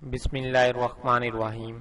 بسم اللہ الرحمن الرحیم۔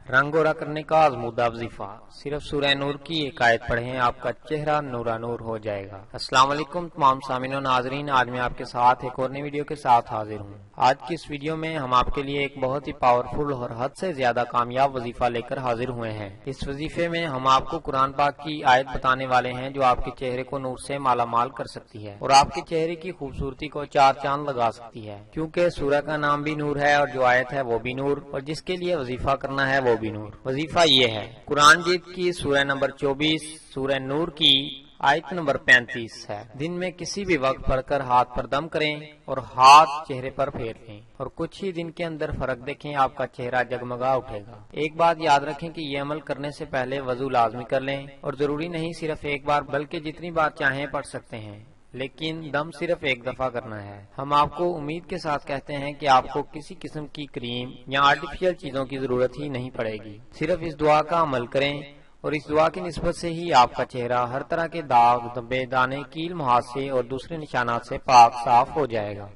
رنگ گورا کرنے کا آزمودہ وظیفہ، صرف سورہ نور کی ایک آیت پڑھیں، آپ کا چہرہ نورا نور ہو جائے گا۔ السلام علیکم تمام سامعین و ناظرین، آج میں آپ کے ساتھ ایک اور نئی ویڈیو کے ساتھ حاضر ہوں۔ آج کی اس ویڈیو میں ہم آپ کے لیے ایک بہت ہی پاورفل اور حد سے زیادہ کامیاب وظیفہ لے کر حاضر ہوئے ہیں۔ اس وظیفے میں ہم آپ کو قرآن پاک کی آیت بتانے والے ہیں جو آپ کے چہرے کو نور سے مالا مال کر سکتی ہے اور آپ کے چہرے کی خوبصورتی کو چار چاند لگا سکتی ہے، کیونکہ سورہ کا نام بھی نور ہے اور جو آیت ہے وہ بھی نور، اور جس کے لیے وظیفہ کرنا ہے وہ بھی نور۔ وظیفہ یہ ہے، قرآن جیت کی سورہ نمبر 24 سورہ نور کی آیت نمبر 35 ہے۔ دن میں کسی بھی وقت پڑھ کر ہاتھ پر دم کریں اور ہاتھ چہرے پر پھیر لیں اور کچھ ہی دن کے اندر فرق دیکھیں، آپ کا چہرہ جگمگا اٹھے گا۔ ایک بات یاد رکھیں کہ یہ عمل کرنے سے پہلے وضو لازمی کر لیں، اور ضروری نہیں صرف ایک بار بلکہ جتنی بار چاہیں پڑھ سکتے ہیں، لیکن دم صرف ایک دفعہ کرنا ہے۔ ہم آپ کو امید کے ساتھ کہتے ہیں کہ آپ کو کسی قسم کی کریم یا آرٹیفیشل چیزوں کی ضرورت ہی نہیں پڑے گی، صرف اس دعا کا عمل کریں اور اس دعا کی نسبت سے ہی آپ کا چہرہ ہر طرح کے داغ، دھبے، دانے، کیل، مہاسے اور دوسرے نشانات سے پاک صاف ہو جائے گا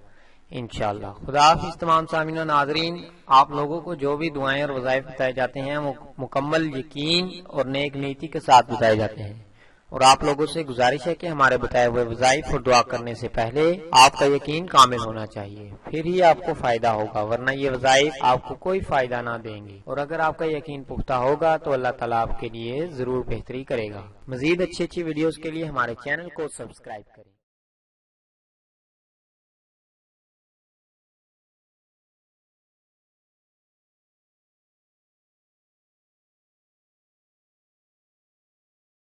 انشاءاللہ۔ خدا حافظ تمام سامعین و ناظرین۔ آپ لوگوں کو جو بھی دعائیں اور وظائف بتائے جاتے ہیں وہ مکمل یقین اور نیک نیتی کے ساتھ بتائے جاتے ہیں، اور آپ لوگوں سے گزارش ہے کہ ہمارے بتائے ہوئے وظائف اور دعا کرنے سے پہلے آپ کا یقین کامل ہونا چاہیے، پھر ہی آپ کو فائدہ ہوگا، ورنہ یہ وظائف آپ کو کوئی فائدہ نہ دیں گے۔ اور اگر آپ کا یقین پختہ ہوگا تو اللہ تعالیٰ آپ کے لیے ضرور بہتری کرے گا۔ مزید اچھی ویڈیوز کے لیے ہمارے چینل کو سبسکرائب کریں۔